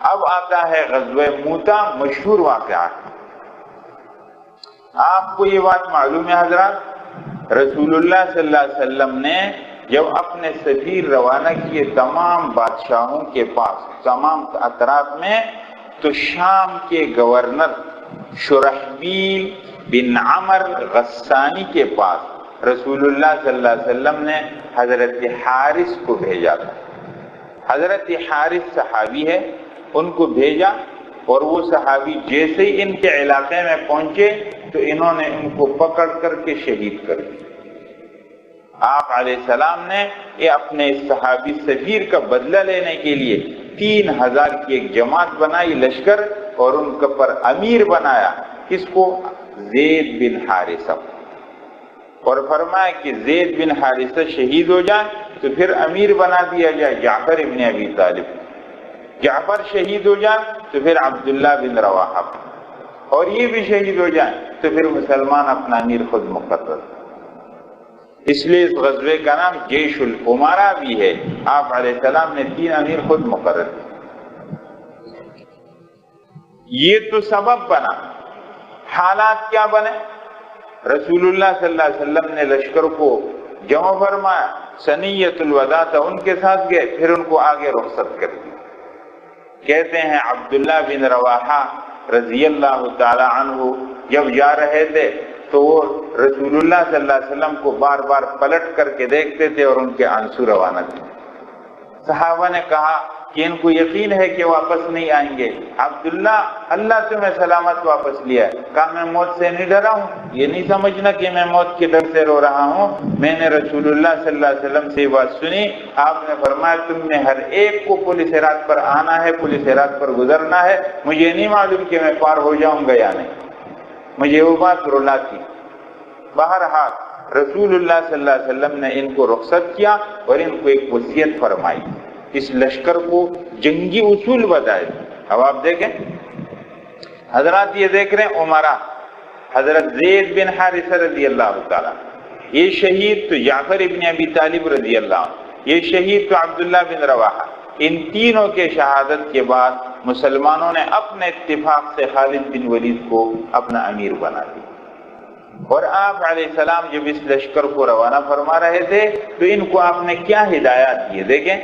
اب آتا ہے غزوہ موتا، مشہور واقعہ۔ آپ کو یہ بات معلوم ہے حضرات، رسول اللہ صلی اللہ علیہ وسلم نے جب اپنے سفیر روانہ کیے تمام بادشاہوں کے پاس، تمام اطراف میں، تو شام کے گورنر شرحبیل بن عمر غسانی کے پاس رسول اللہ صلی اللہ علیہ وسلم نے حضرت حارث کو بھیجا تھا۔ حضرت حارث صحابی ہے، ان کو بھیجا، اور وہ صحابی جیسے ہی ان کے علاقے میں پہنچے تو انہوں نے ان کو پکڑ کر کے شہید کر دیا۔ آپ علیہ السلام نے یہ اپنے صحابی سفیر کا بدلہ لینے کے لیے 3000 کی ایک جماعت بنائی، لشکر، اور ان کے پر امیر بنایا، کس کو؟ زید بن حارثہ، اور فرمایا کہ زید بن حارثہ شہید ہو جائیں تو پھر امیر بنا دیا جائے جعفر ابن ابی طالب، جعفر شہید ہو جائیں تو پھر عبداللہ بن رواحہ، اور یہ بھی شہید ہو جائیں تو پھر مسلمان اپنا امیر خود مقرر۔ اس لیے اس غزوے کا نام جیش الامراء بھی ہے۔ آپ علیہ السلام نے 3 امیر خود مقرر کیے۔ یہ تو سبب بنا، حالات کیا بنے؟ رسول اللہ صلی اللہ علیہ وسلم نے لشکر کو جمع فرمایا، سنیت الوداع تھا، ان کے ساتھ گئے، پھر ان کو آگے رخصت کر دیا۔ کہتے ہیں عبداللہ بن رواحہ رضی اللہ تعالی عنہ جب جا رہے تھے تو وہ رسول اللہ صلی اللہ علیہ وسلم کو بار بار پلٹ کر کے دیکھتے تھے اور ان کے آنسو روانہ تھے۔ صحابہ نے کہا کہ ان کو یقین ہے کہ واپس نہیں آئیں گے۔ عبداللہ، اللہ تمہیں سلامت واپس لیا ہے۔ کہا میں موت سے نہیں ڈرا ہوں، یہ نہیں سمجھنا کہ میں موت کے ڈر سے رو رہا ہوں، میں نے رسول اللہ صلی اللہ علیہ وسلم سے یہ بات سنی، آپ نے فرمایا تم نے ہر ایک کو پل صراط پر آنا ہے، پل صراط پر گزرنا ہے، مجھے نہیں معلوم کہ میں پار ہو جاؤں گا یا نہیں، مجھے وہ بات رلاتی۔ بہرحال رسول اللہ صلی اللہ علیہ وسلم نے ان کو رخصت کیا اور ان کو ایک وصیت فرمائی، اس لشکر کو جنگی اصول بتائے۔ اب آپ دیکھیں حضرات، یہ دیکھ رہے ہیں عمرہ، حضرت زید بن حارثہ رضی اللہ تعالیٰ، یہ شہید تو جعفر ابن ابی طالب رضی اللہ عنہ، یہ شہید تو عبداللہ بن رواحہ۔ ان تینوں کے شہادت کے بعد مسلمانوں نے اپنے اتفاق سے خالد بن ولید کو اپنا امیر بنا دیا، اور آپ علیہ السلام جب اس لشکر کو روانہ فرما رہے تھے تو ان کو آپ نے کیا ہدایات دیے؟ دیکھیں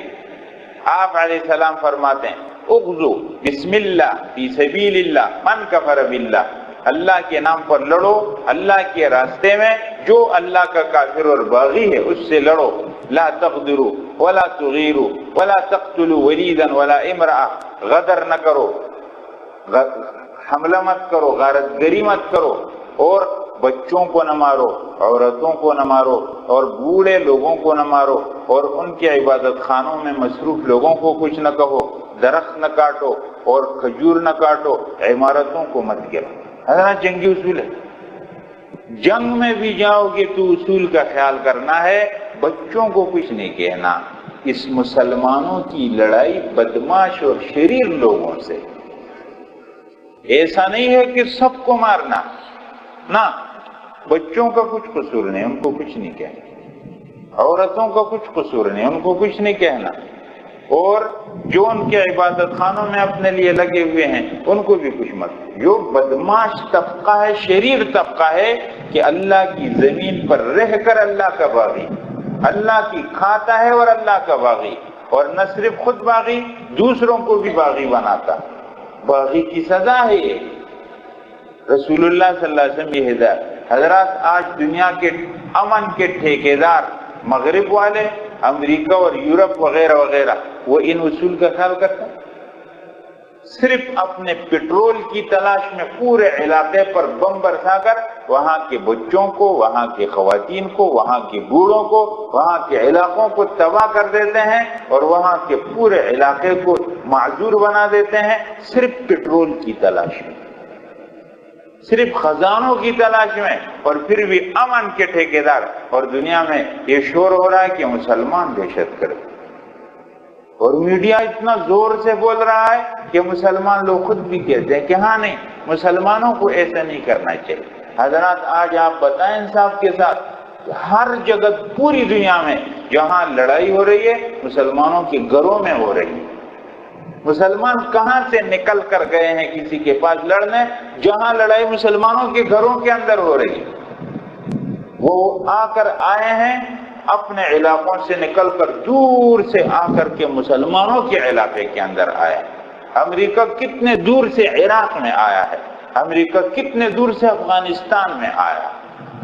آپ علیہ السلام فرماتے ہیں اغزو بسم اللہ فی سبیل اللہ من کفر باللہ، اللہ کے نام پر لڑو، اللہ کے راستے میں، جو اللہ کا کافر اور باغی ہے اس سے لڑو، لا تغدروا ولا تغیروا ولا تقتلوا ولیدا ولا امرأة، غدر نہ کرو، حملہ مت کرو، غارت گری مت کرو، اور بچوں کو نہ مارو، عورتوں کو نہ مارو، اور بوڑھے لوگوں کو نہ مارو، اور ان کے عبادت خانوں میں مصروف لوگوں کو کچھ نہ کہو، درخت نہ کاٹو اور کھجور نہ کاٹو، عمارتوں کو مت گرو۔ حضرات جنگی اصول ہے، جنگ میں بھی جاؤ گے تو اصول کا خیال کرنا ہے، بچوں کو کچھ نہیں کہنا۔ اس مسلمانوں کی لڑائی بدماش اور شریر لوگوں سے، ایسا نہیں ہے کہ سب کو مارنا، نہ، بچوں کا کچھ قصور نہیں، ان کو کچھ نہیں کہنا، عورتوں کا کچھ قصور نہیں، ان کو کچھ نہیں کہنا، اور جو ان کے عبادت خانوں میں اپنے لیے لگے ہوئے ہیں ان کو بھی کچھ مت۔ جو بدماش طبقہ ہے، شریر طبقہ ہے کہ اللہ کی زمین پر رہ کر اللہ کا باغی، اللہ کی کھاتا ہے اور اللہ کا باغی، اور نہ صرف خود باغی، دوسروں کو بھی باغی بناتا، باغی کی سزا ہے یہ۔ رسول اللہ صلی اللہ علیہ وسلم یہ ہدایت۔ حضرات آج دنیا کے امن کے ٹھیکیدار مغرب والے، امریکہ اور یورپ وغیرہ وغیرہ، وہ ان اصول کا خیال کرتے ہیں؟ صرف اپنے پٹرول کی تلاش میں پورے علاقے پر بم برسا کر وہاں کے بچوں کو، وہاں کی خواتین کو، وہاں کے بوڑھوں کو، وہاں کے علاقوں کو تباہ کر دیتے ہیں، اور وہاں کے پورے علاقے کو معذور بنا دیتے ہیں، صرف پٹرول کی تلاش میں، صرف خزانوں کی تلاش میں، اور پھر بھی امن کے ٹھیکیدار۔ اور دنیا میں یہ شور ہو رہا ہے کہ مسلمان دہشت گرد، اور میڈیا اتنا زور سے بول رہا ہے کہ مسلمان لوگ خود بھی کہتے ہیں کہ ہاں نہیں، مسلمانوں کو ایسا نہیں کرنا چاہیے۔ حضرات آج آپ بتائیں انصاف کے ساتھ، ہر جگہ پوری دنیا میں جہاں لڑائی ہو رہی ہے مسلمانوں کے گھروں میں ہو رہی ہے، مسلمان کہاں سے نکل کر گئے ہیں کسی کے پاس لڑنے، جہاں لڑائی مسلمانوں کے گھروں کے اندر ہو رہی ہے، وہ آ کر آئے ہیں اپنے علاقوں سے نکل کر، دور سے آ کر کے مسلمانوں کے علاقے کے اندر آئے ہیں۔ امریکہ کتنے دور سے عراق میں آیا ہے، امریکہ کتنے دور سے افغانستان میں آیا،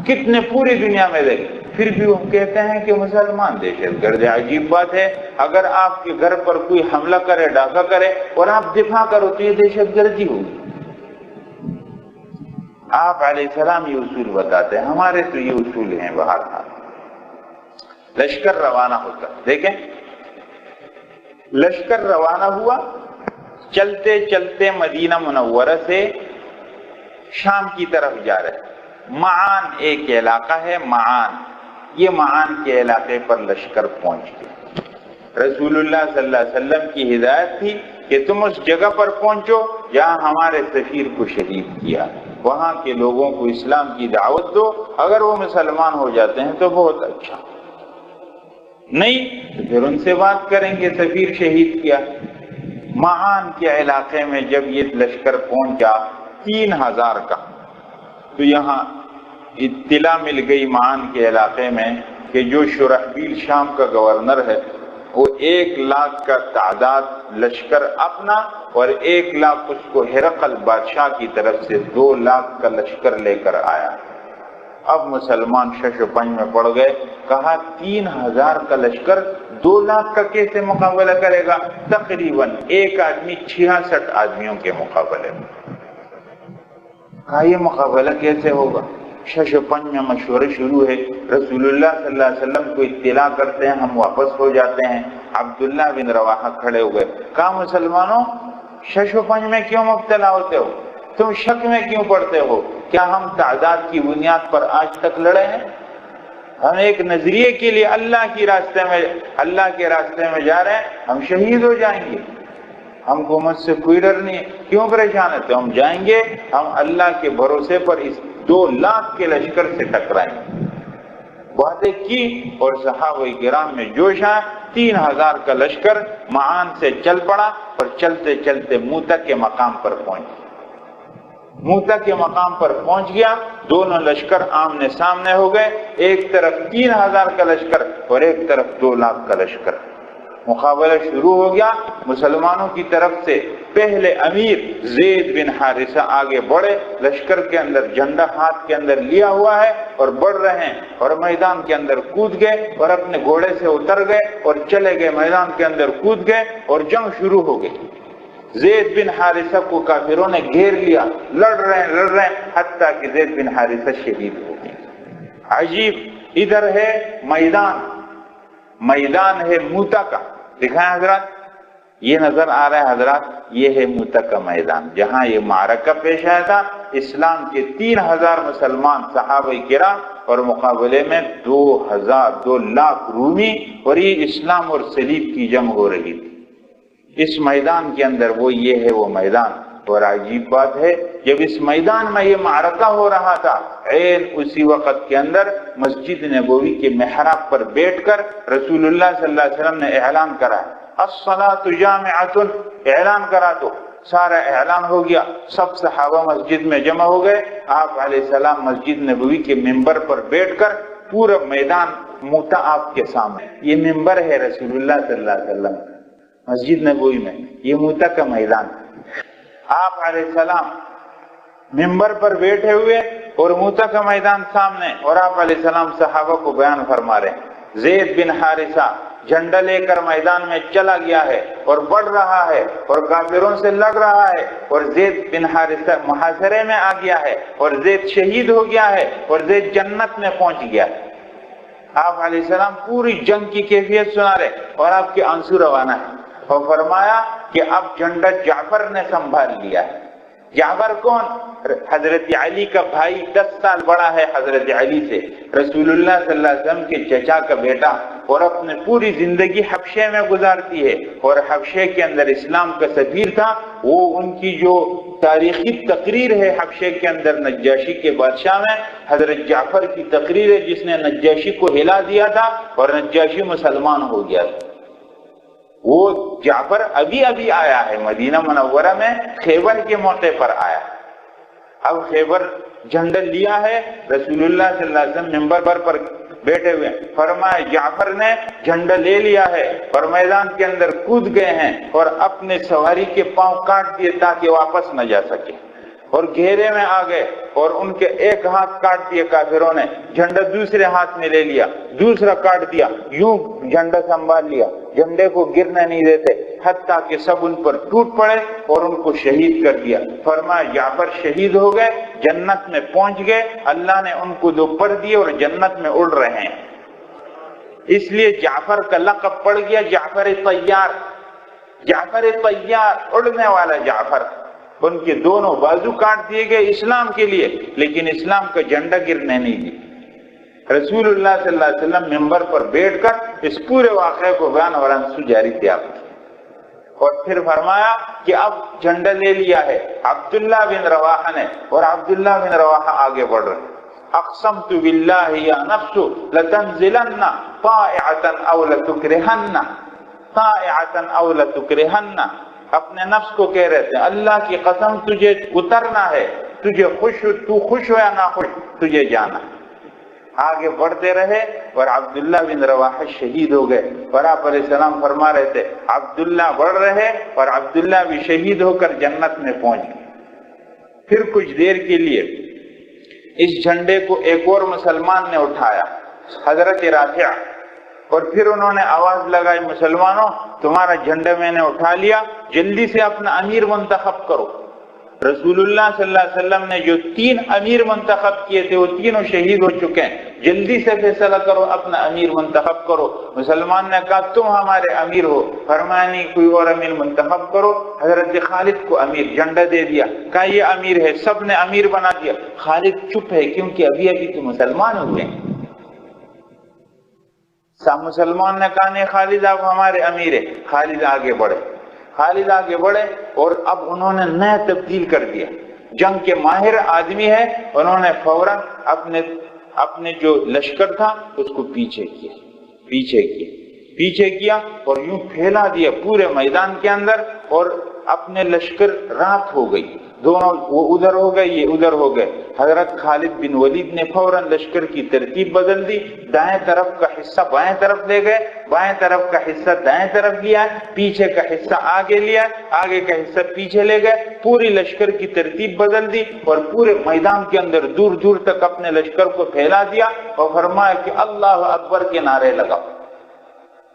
کتنے پوری دنیا میں دیکھ، پھر بھی وہ کہتے ہیں کہ مسلمان دہشت گرد ہے۔ عجیب بات ہے، اگر آپ کے گھر پر کوئی حملہ کرے، ڈاکہ کرے اور آپ دفاع کرو تو یہ دہشت گردی ہوگی۔ آپ علیہ السلام یہ اصول بتاتے ہیں، ہمارے تو یہ اصول ہیں۔ بہرحال لشکر روانہ ہوتا، دیکھیں لشکر روانہ ہوا، چلتے چلتے مدینہ منورہ سے شام کی طرف جا رہے۔ معان ایک علاقہ ہے، معان، یہ معان کے علاقے پر لشکر پہنچ گیا۔ رسول اللہ صلی اللہ علیہ وسلم کی ہدایت تھی کہ تم اس جگہ پر پہنچو جہاں ہمارے سفیر کو شہید کیا، وہاں کے لوگوں کو اسلام کی دعوت دو، اگر وہ مسلمان ہو جاتے ہیں تو بہت اچھا، نہیں تو پھر ان سے بات کریں گے، سفیر شہید کیا۔ معان کے علاقے میں جب یہ لشکر پہنچا 3000 کا، تو یہاں اطلاع مل گئی معان کے علاقے میں کہ جو شرحبیل شام کا گورنر ہے وہ 1 لاکھ کا تعداد لشکر اپنا اور 1 لاکھ اس کو ہرقل بادشاہ کی طرف سے 2 لاکھ کا لشکر لے کر آیا۔ اب مسلمان شش و پنج میں پڑ گئے، کہا 3000 کا لشکر 2 لاکھ کا کیسے مقابلہ کرے گا؟ تقریباً ایک آدمی 66 آدمیوں کے مقابلے میں۔ کہا یہ مقابلہ کیسے ہوگا؟ شش و پنج میں مشورے شروع ہے، رسول اللہ صلی اللہ علیہ وسلم کو اطلاع کرتے ہیں، ہم واپس ہو جاتے ہیں۔ عبداللہ بن رواحہ کھڑے ہوئے، کہا مسلمانوں شش و پنج میں کیوں مبتلا ہوتے ہو؟ تم شک میں کیوں پڑتے ہو؟ کیا ہم تعداد کی بنیاد پر آج تک لڑے ہیں؟ ہم ایک نظریے کے لیے اللہ کے راستے میں جا رہے ہیں، ہم شہید ہو جائیں گے، ہم کو مجھ سے کوئی ڈر نہیں ہے، کیوں پریشان ہے؟ تو ہم جائیں گے، ہم اللہ کے بھروسے پر اس 2 لاکھ کے لشکر سے ٹکرائیں گے۔ باتیں کی اور صحابہ کرام میں جوش آیا، 3000 کا لشکر معان سے چل پڑا اور چلتے چلتے موتا کے مقام پر پہنچ۔ موتا کے مقام پر پہنچ گیا، دونوں لشکر آمنے سامنے ہو گئے، ایک طرف 3000 کا لشکر اور ایک طرف 2 لاکھ کا لشکر۔ مقابلہ شروع ہو گیا۔ مسلمانوں کی طرف سے پہلے امیر زید بن حارثہ آگے بڑھے، لشکر کے اندر جھنڈا ہاتھ کے اندر لیا ہوا ہے اور بڑھ رہے ہیں، اور میدان کے اندر کود گئے اور اپنے گھوڑے سے اتر گئے اور چلے گئے، میدان کے اندر کود گئے اور جنگ شروع ہو گئی۔ زید بن حارثہ کو کافروں نے گھیر لیا، لڑ رہے ہیں حتیٰ کہ زید بن حارثہ شہید ہو گئے۔ عجیب، ادھر ہے میدان ہے موتا کا، دکھائیں حضرات، یہ نظر آ رہا ہے حضرات، یہ ہے موتا کا میدان جہاں یہ معرکہ پیش آیا تھا۔ اسلام کے 3000 مسلمان صحابہ کرام اور مقابلے میں 2 لاکھ رومی، اور یہ اسلام اور صلیب کی جنگ ہو رہی تھی اس میدان کے اندر۔ وہ یہ ہے وہ میدان، اور عجیب بات ہے جب اس میدان میں یہ معرکہ ہو رہا تھا، عین اسی وقت کے اندر مسجد نبوی کے محراب پر بیٹھ کر رسول اللہ صلی اللہ علیہ وسلم نے اعلان کرا، الصلاۃ جامعۃ، اعلان کرا تو سارا اعلان ہو گیا، سب صحابہ مسجد میں جمع ہو گئے۔ آپ علیہ السلام مسجد نبوی کے ممبر پر بیٹھ کر پورا میدان موتا آپ کے سامنے، یہ ممبر ہے رسول اللہ صلی اللہ علیہ وسلم مسجد نبوی میں، یہ موتا کا میدان۔ آپ علیہ السلام ممبر پر بیٹھے ہوئے اور موتا کا میدان سامنے، اور آپ علیہ السلام صحابہ کو بیان فرما رہے ہیں۔ زید بن حارثہ جھنڈا لے کر میدان میں چلا گیا ہے اور بڑھ رہا ہے اور کافروں سے لڑ رہا ہے، اور زید بن حارثہ محاصرے میں آ گیا ہے اور زید شہید ہو گیا ہے اور زید جنت میں پہنچ گیا ہے۔ آپ علیہ السلام پوری جنگ کی کیفیت سنا رہے اور آپ کے آنسو روانہ ہے، اور فرمایا کہ اب جھنڈا جعفر نے سنبھال لیا ہے۔ جعفر کون؟ حضرت علی کا بھائی، 10 سال بڑا ہے حضرت علی سے، رسول اللہ صلی اللہ علیہ وسلم کے چچا کا بیٹا، اور اپنے پوری زندگی حبشے میں گزارتی ہے، اور حبشے کے اندر اسلام کا سفیر تھا۔ وہ ان کی جو تاریخی تقریر ہے حبشے کے اندر نجاشی کے بادشاہ میں، حضرت جعفر کی تقریر ہے جس نے نجاشی کو ہلا دیا تھا اور نجاشی مسلمان ہو گیا تھا۔ وہ جعفر ابھی ابھی آیا ہے مدینہ منورہ میں، خیبر کے موقع پر آیا۔ اب خیبر جھنڈا لیا ہے، رسول اللہ صلی اللہ علیہ وسلم منبر پر بیٹھے ہوئے، فرمایا جعفر نے جھنڈا لے لیا ہے اور میدان کے اندر کود گئے ہیں اور اپنے سواری کے پاؤں کاٹ دیے تاکہ واپس نہ جا سکے، اور گھیرے میں آ گئے اور ان کے ایک ہاتھ کاٹ دیے کافروں نے، جھنڈا دوسرے ہاتھ میں لے لیا، دوسرا کاٹ دیا، یوں جھنڈا سنبھال لیا، جھنڈے کو گرنے نہیں دیتے حتیٰ کہ سب ان پر ٹوٹ پڑے اور ان کو شہید کر دیا۔ فرمایا جعفر شہید ہو گئے، جنت میں پہنچ گئے، اللہ نے ان کو 2 پر دیے اور جنت میں اڑ رہے ہیں۔ اس لیے جعفر کا لقب پڑ گیا جعفر طیار، جعفر طیار، اڑنے والا جعفر۔ ان کے دونوں بازو کاٹ دیے گئے اسلام کے لیے، لیکن اسلام کا جھنڈا گرنے نہیں دیا۔ رسول اللہ صلی اللہ علیہ وسلم منبر پر بیٹھ کر اس پورے واقعے کو بیان اور انسو جاری کیا، اور پھر فرمایا کہ اب جھنڈا لے لیا ہے عبداللہ بن رواحہ نے، اور عبداللہ بن رواحہ آگے بڑھ رہے ہیں۔ اقسمت باللہ یا نفس لتنزلن طائعة او لتکرہن، طائعة او لتکرہن، اپنے نفس کو کہہ رہے تھے اللہ کی قسم تجھے اترنا ہے، تجھے تو خوش ہو یا نہ خوش، تجھے جانا۔ آگے بڑھتے رہے اور عبداللہ بن رواحہ شہید ہو گئے، اور آپ علیہ السلام فرما رہے تھے عبداللہ بڑھ رہے اور عبداللہ بھی شہید ہو کر جنت میں پہنچ گئے۔ پھر کچھ دیر کے لیے اس جھنڈے کو ایک اور مسلمان نے اٹھایا، حضرت رافع، اور پھر انہوں نے آواز لگائی مسلمانوں تمہارا جھنڈا میں نے اٹھا لیا، جلدی سے اپنا امیر منتخب کرو۔ رسول اللہ صلی اللہ علیہ وسلم نے جو 3 امیر منتخب کیے تھے وہ تینوں شہید ہو چکے ہیں، جلدی سے فیصلہ کرو، اپنا امیر منتخب کرو۔ مسلمان نے کہا تم ہمارے امیر ہو، فرمایا نہیں کوئی اور امیر منتخب کرو۔ حضرت خالد کو امیر جھنڈا دے دیا، کہا یہ امیر ہے، سب نے امیر بنا دیا۔ خالد چپ ہے کیونکہ ابھی ابھی تو مسلمان ہوئے ہیں۔ سب مسلمان نے کہا نہیں خالد آپ ہمارے امیر ہیں۔ خالد آگے بڑھے، خالد آگے بڑھے اور اب انہوں نے نیا تبدیل کر دیا، جنگ کے ماہر آدمی ہے، انہوں نے فوراً اپنے جو لشکر تھا اس کو پیچھے کیا اور یوں پھیلا دیا پورے میدان کے اندر، اور اپنے لشکر رات ہو گئی، دونوں وہ ادھر ہو گئے یہ ادھر ہو گئے۔ حضرت خالد بن ولید نے فوراً لشکر کی ترتیب بدل دی، دائیں طرف کا حصہ بائیں طرف لے گئے، بائیں طرف کا حصہ دائیں طرف لیا، پیچھے کا حصہ آگے لیا، آگے کا حصہ پیچھے لے گئے، پوری لشکر کی ترتیب بدل دی اور پورے میدان کے اندر دور دور تک اپنے لشکر کو پھیلا دیا اور فرمایا کہ اللہ اکبر کے نعرے لگاؤ۔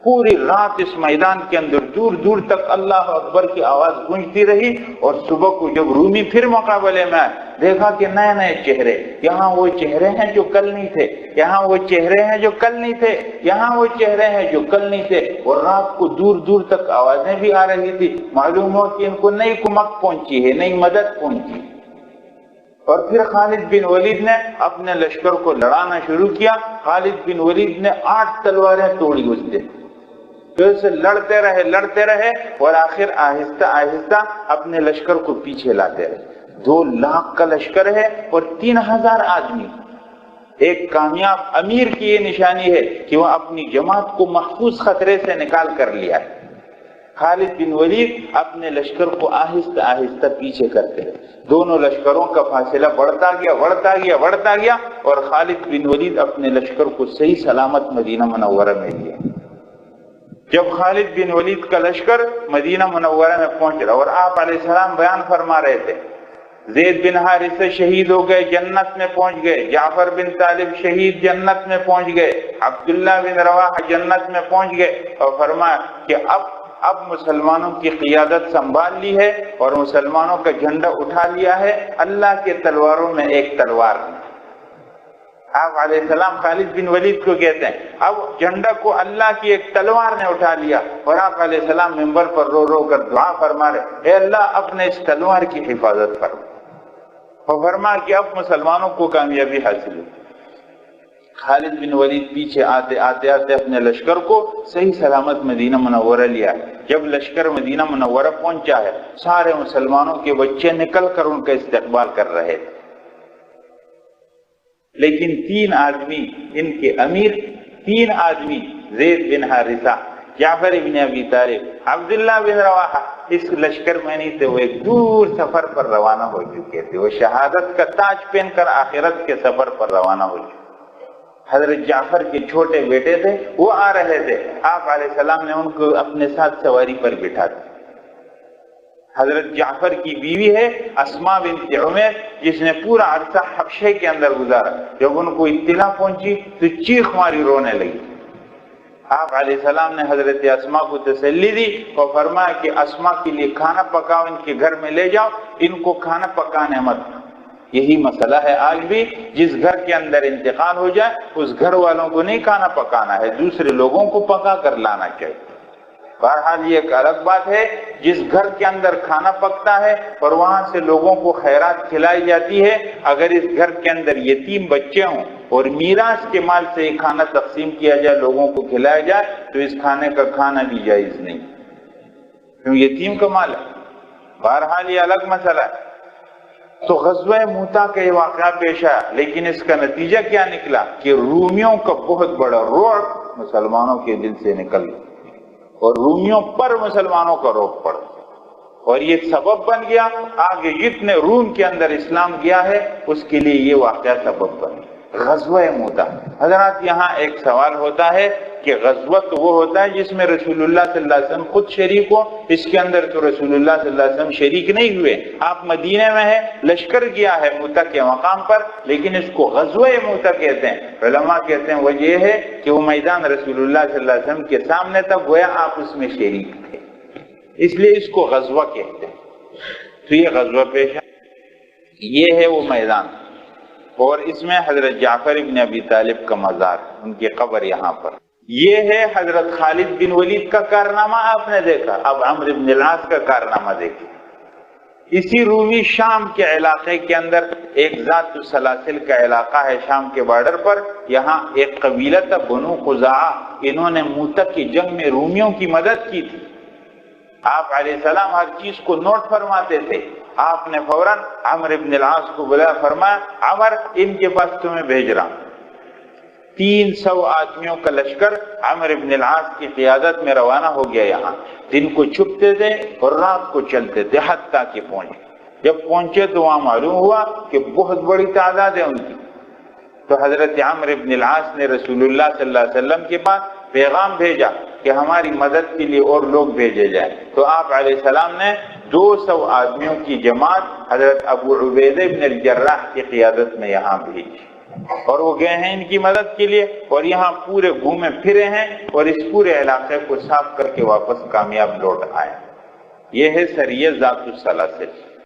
پوری رات اس میدان کے اندر دور دور تک اللہ اکبر کی آواز گونجتی رہی، اور صبح کو جب رومی پھر مقابلے میں آئے دیکھا کہ نئے نئے چہرے، یہاں وہ چہرے ہیں جو کل نہیں تھے، یہاں وہ چہرے ہیں جو کل نہیں تھے، یہاں وہ چہرے ہیں جو کل نہیں تھے، اور رات کو دور دور تک آوازیں بھی آ رہی تھی، معلوم ہو کہ ان کو نئی کمک پہنچی ہے، نئی مدد پہنچی۔ اور پھر خالد بن ولید نے اپنے لشکر کو لڑانا شروع کیا۔ خالد بن ولید نے 8 تلواریں توڑی اس دن، پھر سے لڑتے رہے اور آخر آہستہ آہستہ اپنے لشکر کو پیچھے لاتے رہے۔ 2 لاکھ کا لشکر ہے اور 3000 آدمی۔ ایک کامیاب امیر کی یہ نشانی ہے کہ وہ اپنی جماعت کو محفوظ خطرے سے نکال کر لیا ہے۔ خالد بن ولید اپنے لشکر کو آہستہ آہستہ پیچھے کرتے رہے، دونوں لشکروں کا فاصلہ بڑھتا گیا اور خالد بن ولید اپنے لشکر کو صحیح سلامت مدینہ منورہ میں لیا۔ جب خالد بن ولید کا لشکر مدینہ منورہ میں پہنچ رہا اور آپ علیہ السلام بیان فرما رہے تھے زید بن حارثہ شہید ہو گئے، جنت میں پہنچ گئے، جعفر بن طالب شہید جنت میں پہنچ گئے، عبداللہ بن رواحہ جنت میں پہنچ گئے، اور فرمایا کہ اب مسلمانوں کی قیادت سنبھال لی ہے اور مسلمانوں کا جھنڈا اٹھا لیا ہے، اللہ کے تلواروں میں ایک تلوار ہے۔ آپ علیہ السلام خالد بن ولید کو کہتے ہیں اب جھنڈا کو اللہ کی ایک تلوار نے اٹھا لیا، اور آپ علیہ السلام منبر پر رو رو کر دعا فرما رہے، اے اللہ اپنے اس تلوار کی حفاظت فرما، اور فرما کہ اب مسلمانوں کو کامیابی حاصل ہوئی۔ خالد بن ولید پیچھے آتے اپنے لشکر کو صحیح سلامت مدینہ منورہ لیا ہے۔ جب لشکر مدینہ منورہ پہنچا ہے سارے مسلمانوں کے بچے نکل کر ان کا استقبال کر رہے تھے، لیکن 3 آدمی ان کے امیر، 3 آدمی زید بن حارثہ جعفر ابن ابی طالب، عبداللہ بن رواحہ اس لشکر میں نہیں تھے، وہ ایک دور سفر پر روانہ ہو چکے تھے، وہ شہادت کا تاج پہن کر آخرت کے سفر پر روانہ ہو چکے۔ حضرت جعفر کے چھوٹے بیٹے تھے، وہ آ رہے تھے، آپ علیہ السلام نے ان کو اپنے ساتھ سواری پر بٹھا دیا۔ حضرت جعفر کی بیوی ہے اسماء بنت عمیر، جس نے پورا عرصہ حبشے کے اندر گزارا، جب ان کو اطلاع پہنچی تو چیخ ماری رونے لگی۔ آپ علیہ السلام نے حضرت اسماء کو تسلی دی اور فرمایا کہ اسماء کے لیے کھانا پکاؤ، ان کے گھر میں لے جاؤ، ان کو کھانا پکانے مت۔ یہی مسئلہ ہے آج بھی، جس گھر کے اندر انتقال ہو جائے اس گھر والوں کو نہیں کھانا پکانا ہے، دوسرے لوگوں کو پکا کر لانا چاہیے۔ بہرحال یہ ایک الگ بات ہے، جس گھر کے اندر کھانا پکتا ہے اور وہاں سے لوگوں کو خیرات کھلائی جاتی ہے، اگر اس گھر کے اندر یتیم بچے ہوں اور میراث کے مال سے یہ کھانا تقسیم کیا جائے، لوگوں کو کھلایا جائے، تو اس کھانے کا کھانا بھی جائز نہیں، کیوں یتیم کا مال ہے۔ بہرحال یہ الگ مسئلہ ہے۔ تو غزوہ موتا کا یہ واقعہ پیش آیا، لیکن اس کا نتیجہ کیا نکلا کہ رومیوں کا بہت بڑا رعب مسلمانوں کے دل سے نکل گیا اور رومیوں پر مسلمانوں کا رعب پڑا، اور یہ سبب بن گیا آگے جتنے روم کے اندر اسلام گیا ہے اس کے لیے یہ واقعہ سبب بن گیا۔ غزوہ موتا، حضرات یہاں ایک سوال ہوتا ہے کہ غزوہ تو وہ ہوتا ہے جس میں رسول اللہ صلی اللہ علیہ وسلم خود شریک ہو، اس کے اندر تو رسول اللہ صلی اللہ علیہ وسلم شریک نہیں ہوئے، آپ مدینہ میں ہیں، لشکر گیا ہے موتا کے مقام پر، لیکن اس کو غزوہ موتا کہتے ہیں۔ علماء کہتے ہیں وجہ یہ ہے کہ وہ میدان رسول اللہ صلی اللہ علیہ وسلم کے سامنے تھا، گویا آپ اس میں شریک تھے، اس لیے اس کو غزوہ کہتے ہیں۔ تو یہ غزوہ پیش ہے، یہ ہے وہ میدان، اور اس میں حضرت جعفر ابن ابی طالب کا مزار، ان کی قبر یہاں پر۔ یہ ہے حضرت خالد بن ولید کا کارنامہ، آپ نے دیکھا، اب عمرو بن العاص کا کارنامہ دیکھیں۔ اسی رومی شام کے علاقے کے اندر ایک ذات السلاسل کا علاقہ ہے شام کے بارڈر پر، یہاں ایک قبیلہ تھا بنو خزاعہ، انہوں نے موتا کی جنگ میں رومیوں کی مدد کی تھی۔ آپ علیہ السلام ہر چیز کو نوٹ فرماتے تھے، آپ نے فوراً عمرو بن العاص کو بلایا، فرمایا عمر ان کے پاس تمہیں بھیج رہا ہوں۔ 300 آدمیوں کا لشکر عمرو بن العاص کی قیادت میں روانہ ہو گیا یہاں، دن کو چھپتے تھے اور رات کو چلتے تھے حتیٰ کہ پہنچے۔ جب پہنچے تو وہاں معلوم ہوا کہ بہت بڑی تعداد ہے ان کی، تو حضرت عمرو بن العاص نے رسول اللہ صلی اللہ علیہ وسلم کے پاس پیغام بھیجا کہ ہماری مدد کے لیے اور لوگ بھیجے جائیں۔ تو آپ علیہ السلام نے 200 آدمیوں کی جماعت حضرت ابو عبیدہ بن الجراح کی قیادت میں یہاں بھیجی، اور وہ گئے ہیں ان کی مدد کے لیے، اور یہاں پورے گھومے پھرے ہیں اور اس پورے علاقے کو صاف کر کے واپس کامیاب لوٹ آئے۔ یہ ہے سریہ ذات السلاسل۔